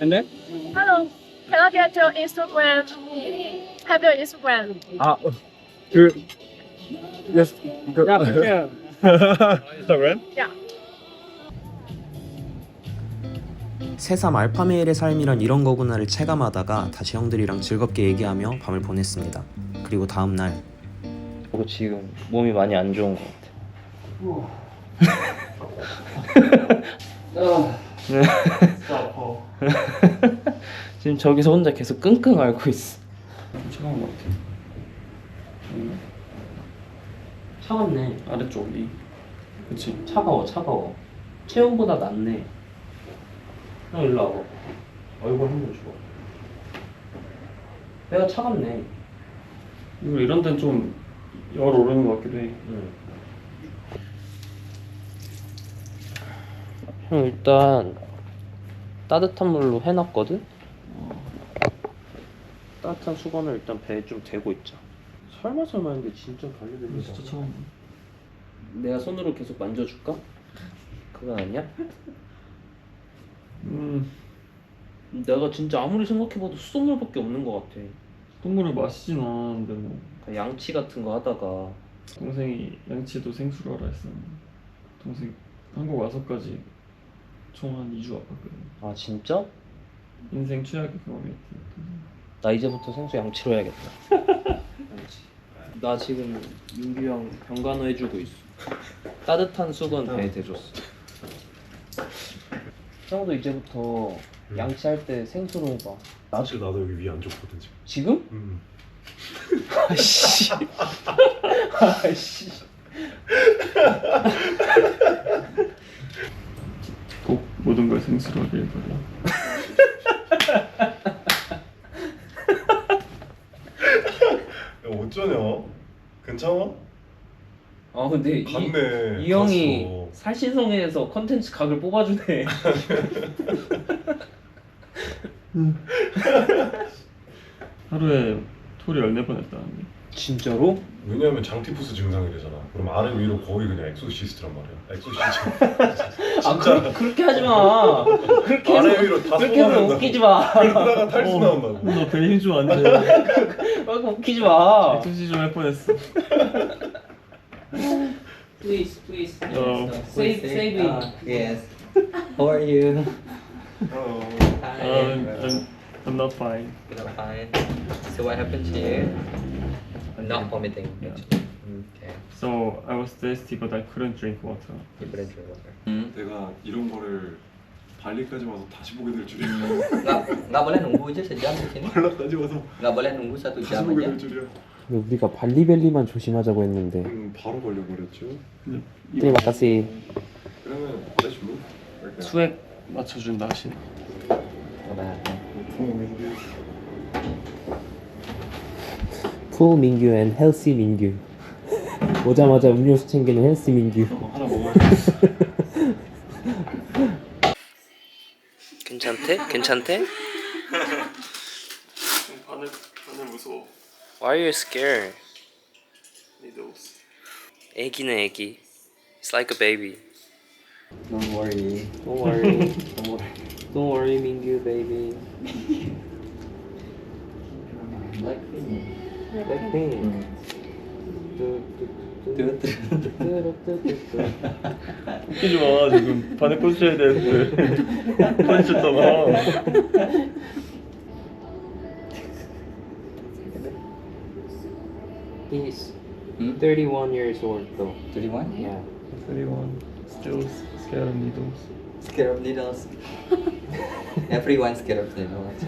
And then? Hello, can I get your Instagram? Have your Instagram? 그 yes. 그, Yeah. Instagram? Yeah. 새삼 알파메일의 삶이란 이런 거구나를 체감하다가 다시 형들이랑 즐겁게 얘기하며 밤을 보냈습니다. 그리고 다음날 그리고 지금 몸이 많이 안 좋은 것 같아. 지금 저기서 혼자 계속 끙끙 앓고 있어. 차가운 것 같아. 차갑네. 아래쪽이. 그치. 차가워. 체온보다 낫네. 형 일로 와봐. 얼굴 한번 줘. 내가 차갑네. 이거 이런 데는 좀 열 오르는 것 같기도 해. 응. 형 일단 따뜻한 물로 해놨거든? 따뜻한 수건을 일단 배에 좀 대고 있자. 설마 했는데 진짜 발리벨리. 진짜 차가운 거. 내가 손으로 계속 만져줄까? 그건 아니야? 내가 진짜 아무리 생각해봐도 수돗물밖에 없는 것 같아. 똥물을 마시진 않았는데 뭐. 양치 같은 거 하다가 동생이 양치도 생수로 하라 했어. 동생 한국 와서까지 총 한 2주 아팠거든. 아 진짜? 인생 최악의 경험이었지. 나 이제부터 생수 양치로 해야겠다. 나 지금 민규 형 병간호 해주고 있어. 따뜻한 수건 배에 대줬어. 형도 이제부터 양치할 때 생수로 해봐. 사실 나도 여기 위 안 좋거든 지금. 지금? 아씨. 아씨. 꼭 모든 걸 생수로 하길 바래. 야 어쩌냐? 괜찮아? 아 근데 갔네. 이 형이 갔어. 살신성애에서 컨텐츠 각을 뽑아주네. 하루에 토를 14번 했다는데. 진짜로? 왜냐면 장티푸스 증상이래잖아. 그럼 아래 위로 거의 그냥 엑소시스트란 말이야. 엑소시스트. 아 그렇게 하지 마. 그렇게 해서 아래 위로 다 그렇게 해서 쏟아낸다고. 웃기지 마. 그러다가 탈수 나온다고. 너 배에 힘 좀 안 돼. 그렇게 웃기지 마. 액투시 좀 할 뻔했어. Please. Oh. Save me. Yes. How are you? I'm not fine. You're fine. So what happened to you? I'm not vomiting. Yeah. Okay. So I was thirsty, but I couldn't drink water. You couldn't drink water. 내가 이런 거를 발리까지 와서 다시 보게 될 줄이야. Nggak boleh nunggu aja sejam di sini. 발라까지 와서 Nggak boleh nunggu 1 다시 jam 보게 aja. 될 줄이야. 우리가 발리벨리만 조심하자고 했는데. 바로 걸려버렸죠. 네, makasih. 그러면 let's move. 이렇게. 수액 맞춰준 나시. Full 민규 and healthy 민규. 오자마자 음료수 챙기는 헬스 민규. 하나 먹어. 괜찮대? 바늘 무서워. Why are you scared? Needles. 애기네 애기. It's like a baby. Don't worry. Don't worry. Don't worry 민규 baby. Blackpink. 웃기지 마 지금 바늘 꽂혀야 되는데 꽂혔잖아. He's 31 years old though. 31? Yeah. 31. Still scared of needles. Scared of needles. Everyone's scared of needles.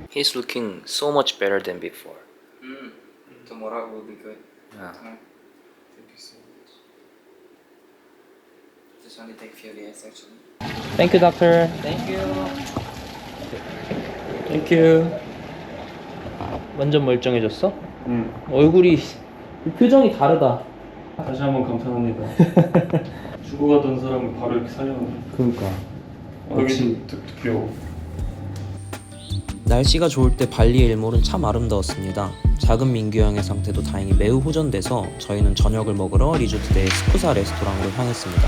He's looking so much better than before. Tomorrow will be good. Yeah. Thank you so much. Just only take few days actually. Thank you, doctor. Thank you. Thank you. 완전 멀쩡해졌어? 응. 얼굴이 표정이 다르다. 다시 한번 감사합니다. 죽어가던 사람을 바로 이렇게 살려놓네. 그러니까. 여기 귀여워. 날씨가 좋을 때 발리의 일몰은 참 아름다웠습니다. 작은 민규 형의 상태도 다행히 매우 호전돼서 저희는 저녁을 먹으러 리조트 내 스쿠사 레스토랑으로 향했습니다.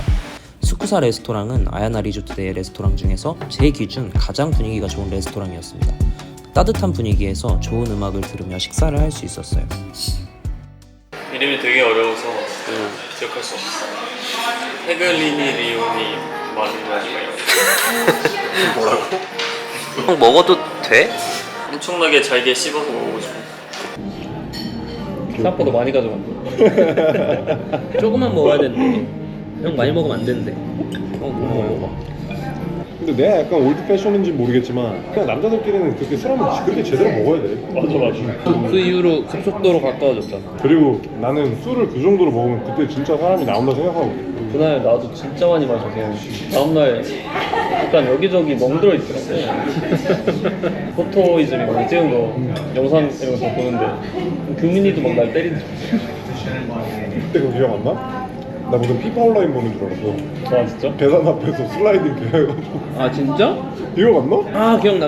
스쿠사 레스토랑은 아야나 리조트의 레스토랑 중에서 제 기준 가장 분위기가 좋은 레스토랑이었습니다. 따뜻한 분위기에서 좋은 음악을 들으며 식사를 할 수 있었어요. 이름이 되게 어려워서 기억할 수 없어. 헤글리니 리오니 마누마니마요. 형 먹어도 돼? 엄청나게 잘게 씹어서 먹고 싶어. 생각보다 많이 가져간다. 조금만 먹어야 되는데. 형 많이 먹으면 안 되는데. 형 너무 먹어봐. 근데 내가 약간 올드 패션인지 모르겠지만 그냥 남자들끼리는 그렇게 술 한번 그렇게 제대로 먹어야 돼. 맞아. 그 이후로 급속도로 가까워졌잖아. 그리고 나는 술을 그 정도로 먹으면 그때 진짜 사람이 나온다 생각하고. 그날 나도 진짜 많이 마셔서 다음날 약간 여기저기 멍들어 있더라고. 포토이즘이 막 찍은 거 영상 이런 거 다 보는데 규민이도 막 날 때리는 줄 그때 그거 기억 안 나? 나 무슨 피파 온라인 보는 줄 알았어. 알았어. 아 진짜? 계단 앞에서 슬라이딩 해가지고. 아 진짜? 기억 안 나? 아 기억나.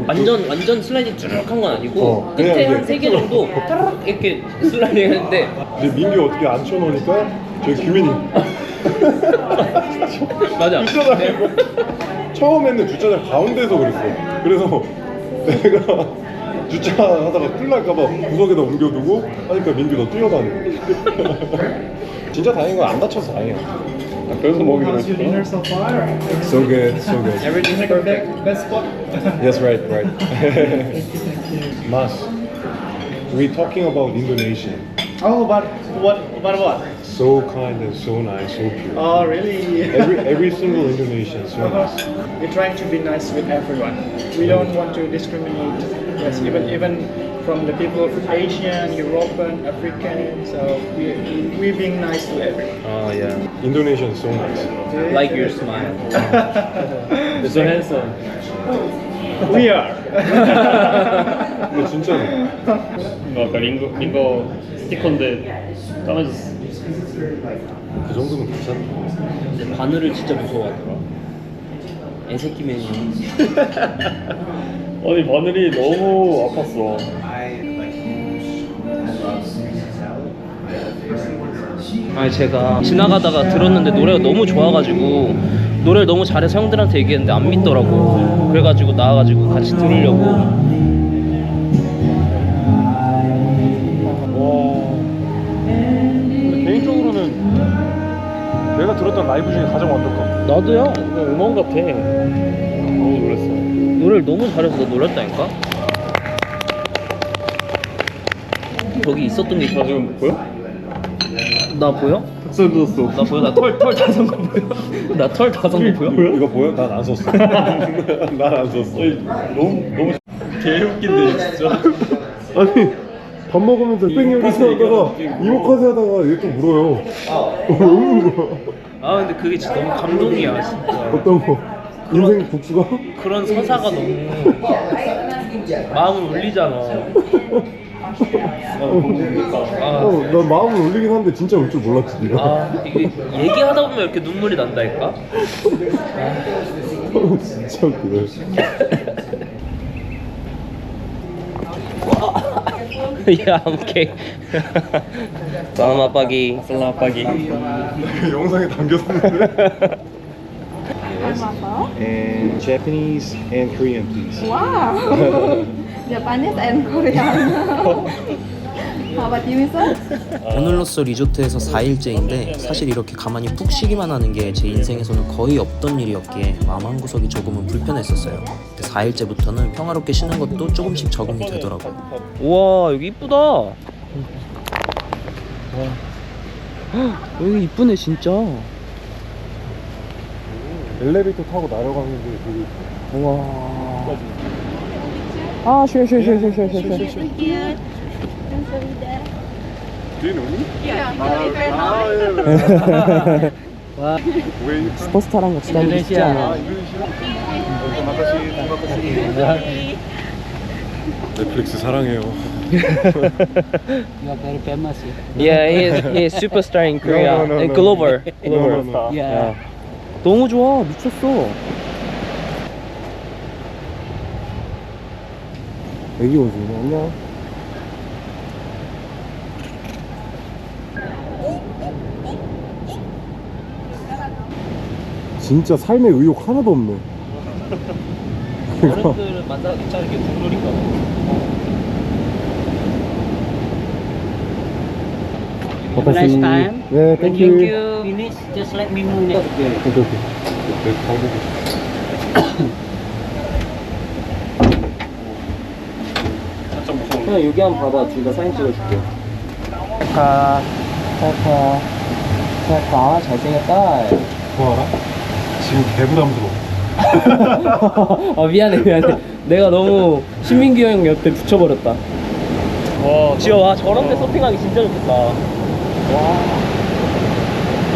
완전 슬라이딩 쭈르륵 한 건 아니고 끝에 그냥 한 3개 정도 타르륵 이렇게 슬라이딩 했는데 이제 민규 어떻게 안 쳐놓으니까 저희 규민이 맞아. 주차장 처음에는 주차장 가운데서 그랬어. 그래서 내가 주차하다가 큰일 날까봐 구석에다 옮겨두고 하니까 민규 너 뛰어다녀. 진짜 다행인 건 안 다쳐서 다행이야. 그래서 먹이로 했어. So good, so good. Everything's perfect. Best spot. Yes, right. Mas, we talking about Indonesia. Oh, but what? So kind and so nice, so pure. Oh, really? Every single Indonesian, so nice. We're trying to be nice with everyone. We don't want to discriminate. Yes, even from the people of Asian, European, African. So we being nice to everyone. 아 야. Indonesian is so nice. Like your smile. So handsome. We are. 근데 진짜 아까 링거 스티커인데 까매졌어. 그 정도는 괜찮아. 바늘을 진짜 무서워하더라. 애새끼 메뉴. 아니 바늘이 너무 아팠어. 아니 제가 지나가다가 들었는데 노래가 너무 좋아가지고 노래를 너무 잘해서 형들한테 얘기했는데 안 믿더라고. 그래가지고 나와가지고 같이 들으려고. 근데 개인적으로는 내가 들었던 라이브 중에 가장 완벽한. 나도야. 음원 같아. 너무 놀랐어. 노래를 너무 잘해서 나 놀랐다니까. 저기 있었던 게 나 지금 보여? 나 보여? 닭살 돋았어. 나 보여? 나 털 다선 거 보여? 나 털 다선 거 보여? 이거 보여? 난 안 썼어. 난 안 썼어. 너무 개웃긴데 진짜. 아니 밥 먹으면서 뺑뺑이 하다가 이모카세 하다가 얘 좀 울어요. 왜 우는 거야? 아 근데 그게 진짜 너무 감동이야 진짜. 어떤 거? 인생 복수가? 그런 서사가 너무 마음을 울리잖아. 난 마음을 울리긴 한데 진짜 울 줄 몰랐지 네가. 아 이게 얘기하다 보면 이렇게 눈물이 난다니까. 진짜 웃기네. 야 오케이. Selamat pagi. Selamat pagi. 영상에 담겼었는데. And Japanese and Korean, please. Wow, Japanese and Korean. How about you, sir? 오늘로써 리조트에서 4일째인데 사실 이렇게 가만히 푹 쉬기만 하는 게 제 인생에서는 거의 없던 일이었기에 마음 한구석이 조금은 불편했었어요. 근데 4일째부터는 평화롭게 쉬는 것도 조금씩 적응이 되더라고요. 우와 여기 이쁘다. 여기 이쁘네 진짜. 엘리베이터 타고 내려가는데 되게. 우와. 아 sure. Thank you. Thanks for that. Do you know me? Yeah, 와 왜? 슈퍼스타랑 같이 다니기 쉽지 않아. 넷플릭스 사랑해요. Yeah, he is superstar in Korea. No. And global. No. Yeah. 너무 좋아 미쳤어. 애기 오시네. 안녕. 진짜 삶의 의욕 하나도 없네. 어른들은 만나기 괜찮은 게 국룰인가 봐. Have a nice time. 네, When 땡큐. you finish, just let me know. 오케이. 네, 가보고. 형 여기 한번 봐봐. 둘 다 사진 찍어줄게. 찰카 찰카 찰카 잘생겼다. 좋아라? 지금 개부담스러워. 아 미안해. 내가 너무 신민규 형 옆에 붙여버렸다. 와 지효 저런 데 서핑하기 진짜 좋겠다. 와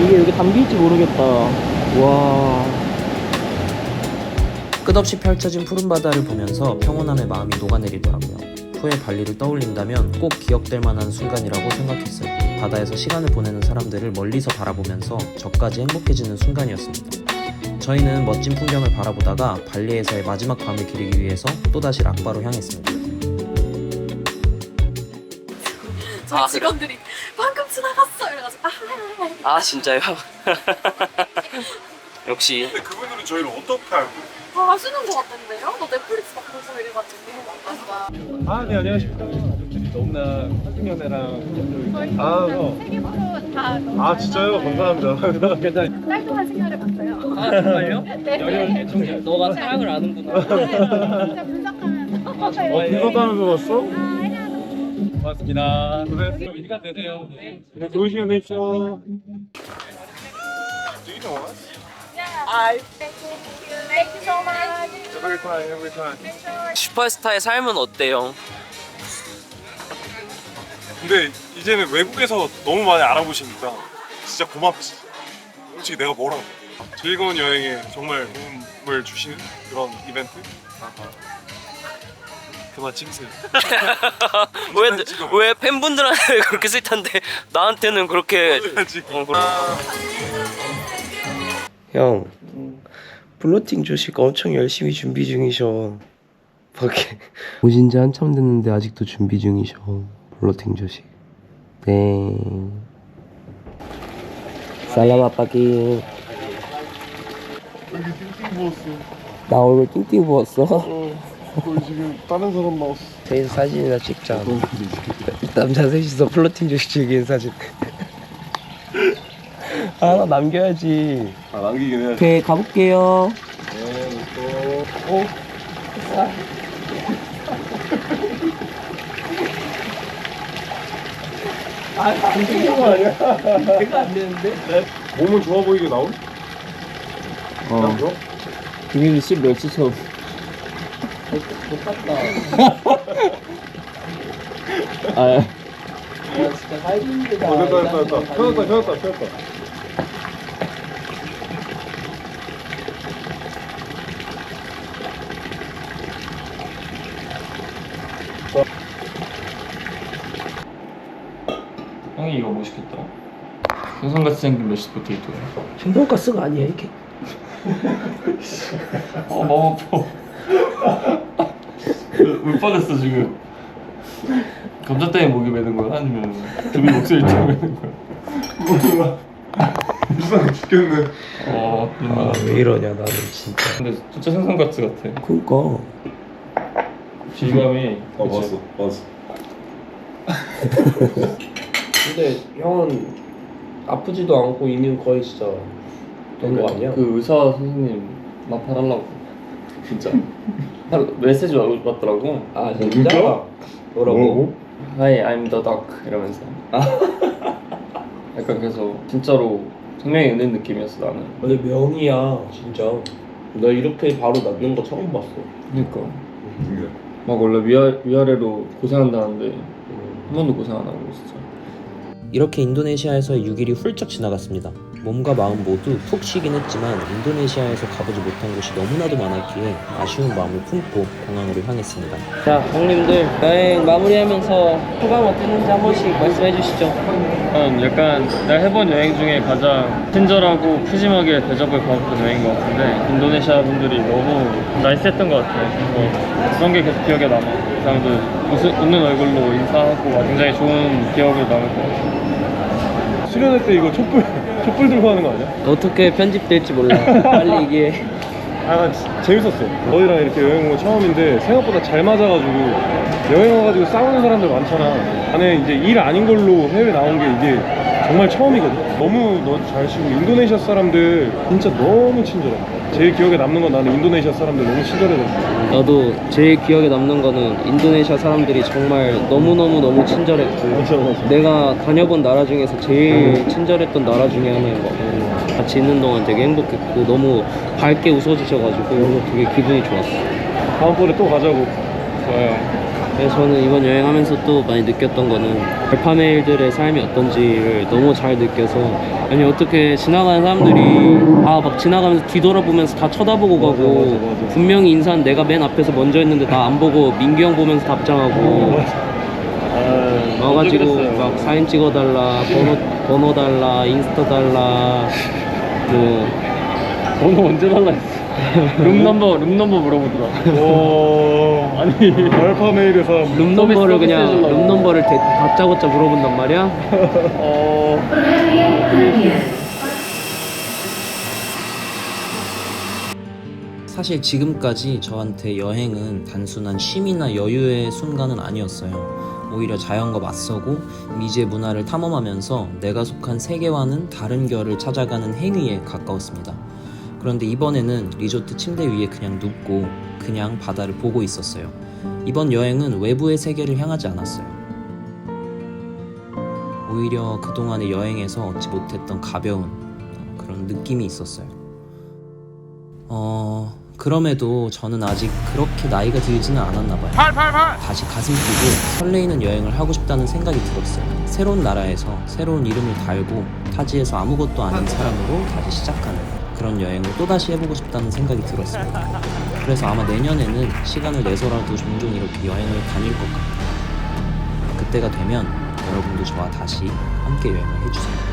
이게 여기 담길지 모르겠다. 와 끝없이 펼쳐진 푸른 바다를 보면서 평온함의 마음이 녹아내리더라고요. 후에 발리를 떠올린다면 꼭 기억될 만한 순간이라고 생각했어요. 바다에서 시간을 보내는 사람들을 멀리서 바라보면서 저까지 행복해지는 순간이었습니다. 저희는 멋진 풍경을 바라보다가 발리에서의 마지막 밤을 기리기 위해서 또다시 락바로 향했습니다. 저희 직원들이 방금 지나갔어요. 그래가지고 아 진짜요? 역시 근데 그분들은 저희를 어떻게 알고? 아시는 것 같은데요? 너 넷플릭스 막 보고 이래가지고. 아, 네, 안녕하십니까. 너무나 한국연애랑. 저희 아, 세계 프로 다. 아, 진짜요? 감사합니다. 괜찮아요. 깔끔한 생활을 봤어요. 아 정말요? 네. 너가 사랑을 아는구나. 진짜 분석하면. 분석하면서 봤어? 아, 고맙습니다. 고생했어요. 이 시간 되세요. 네, 좋은 시간 되십시오. Thank you so much. Every time, every time. 슈퍼스타의 삶은 어때요? 근데 이제는 외국에서 너무 많이 알아보시니까 진짜 고맙지. 솔직히 내가 뭐라고. 즐거운 여행에 정말 도움을 주시는 그런 이벤트? 그만 찍으세요. 왜 팬분들한테 그렇게 쓸텐데 나한테는 그렇게 형 플로팅 조식 엄청 열심히 준비 중이셔. 밖에 오신 지 한참 됐는데 아직도 준비 중이셔. 플로팅 조식. 네. 살라마 빠기. 띵띵 부었어. 나 얼굴 띵띵 부었어. 거의 지금 다른 사람 나왔어. 저희 사진이나 찍자. 남자 셋이서 플로팅 조식 즐기는 사진. 하나 남겨야지. 아, 남기긴 해야지. 오케이 가볼게요. 안 되는 거 아니야? 내가 안 되는데? 몸은 좋아 보이게 나온? 안 좋아? 비밀이 씹 멸치처럼. 똑같다. 아, 진짜 살균제다. 됐다. 켜졌다. 형이 이거 멋있겠다. 생선같이 생긴 메시드 포테이토야. 신동가스가 아니야 이게. 너무 아파. 울 뻔했어 지금. 감자 때문에 목이 매는 거야? 아니면 두비 목소리 때문에 매는 거야? 몰라. 불쌍해 죽겠네. 누나. 왜 이러냐 나는 진짜. 근데 진짜 생선같이 같아. 그니까. 질감이. 맞어. 근데 형은 아프지도 않고 이미 거의 진짜 된 거 아니야? 그 의사 선생님 나타나려고. 진짜. 메시지 왔더라고. 아 진짜? 뭐라고? Hi, I'm the doc 이러면서. 약간 그래서 진짜로 생명의 은혜 느낌이었어 나는. 근데 명이야 진짜. 나 이렇게 바로 낫는 거 처음 봤어. 그러니까. 막 원래 위아래로 고생한다는데 한 번도 고생 안 하고 진짜. 이렇게 인도네시아에서의 6일이 훌쩍 지나갔습니다. 몸과 마음 모두 푹 쉬긴 했지만 인도네시아에서 가보지 못한 곳이 너무나도 많았기에 아쉬운 마음을 품고 공항으로 향했습니다. 자 형님들 여행 마무리하면서 소감 어땠는지 한 번씩 말씀해 주시죠. 약간 내가 해본 여행 중에 가장 친절하고 푸짐하게 대접을 받았던 여행인 것 같은데 인도네시아 분들이 너무 나이스했던 것 같아요. 그래서 그런 게 계속 기억에 남아. 그 사람들 웃는 얼굴로 인사하고 굉장히 좋은 기억으로 남을 것 같아요. 수련회 때 이거 촛불 들고 하는 거 아니야? 어떻게 편집될지 몰라. 빨리 얘기해. 난 재밌었어. 너희랑 이렇게 여행 온 거 처음인데 생각보다 잘 맞아가지고 여행 와가지고 싸우는 사람들 많잖아. 나는 이제 일 아닌 걸로 해외 나온 게 이게 정말 처음이거든. 너무 너 잘 치고 인도네시아 사람들 진짜 너무 친절해. 제일 기억에 남는 건 나는 인도네시아 사람들 너무 친절해가지고. 나도 제일 기억에 남는 거는 인도네시아 사람들이 정말 너무 친절했고 맞아. 내가 다녀본 나라 중에서 제일 친절했던 나라 중에 하나인 것 같고 같이 있는 동안 되게 행복했고 너무 밝게 웃어주셔가지고 되게 기분이 좋았어. 다음번에 또 가자고. 좋아요. 그래서 저는 이번 여행하면서 또 많이 느꼈던 거는 알파메일들의 삶이 어떤지를 너무 잘 느껴서 아니 어떻게 지나가는 사람들이 막 지나가면서 뒤돌아보면서 다 쳐다보고 가고 맞아. 분명히 인사는 내가 맨 앞에서 먼저 했는데 나 안 보고 민규 형 보면서 답장하고 와가지고 막 사진 찍어달라 번호 달라 인스타 달라 뭐 번호 언제 달라 했어? 룸넘버 물어보더라. 오. 아니 알파 메일에서 룸넘버를 그냥 해주려고. 룸넘버를 다짜고짜 물어본단 말이야? 사실 지금까지 저한테 여행은 단순한 쉼이나 여유의 순간은 아니었어요. 오히려 자연과 맞서고 미지의 문화를 탐험하면서 내가 속한 세계와는 다른 결을 찾아가는 행위에 가까웠습니다. 그런데 이번에는 리조트 침대 위에 그냥 눕고 그냥 바다를 보고 있었어요. 이번 여행은 외부의 세계를 향하지 않았어요. 오히려 그동안의 여행에서 얻지 못했던 가벼운 그런 느낌이 있었어요. 그럼에도 저는 아직 그렇게 나이가 들지는 않았나 봐요. 다시 가슴 뛰고 설레이는 여행을 하고 싶다는 생각이 들었어요. 새로운 나라에서 새로운 이름을 달고 타지에서 아무것도 아닌 사람으로 다시 시작하는 그런 여행을 또다시 해보고 싶다는 생각이 들었습니다. 그래서 아마 내년에는 시간을 내서라도 종종 이렇게 여행을 다닐 것 같아요. 그때가 되면 여러분도 저와 다시 함께 여행을 해주세요.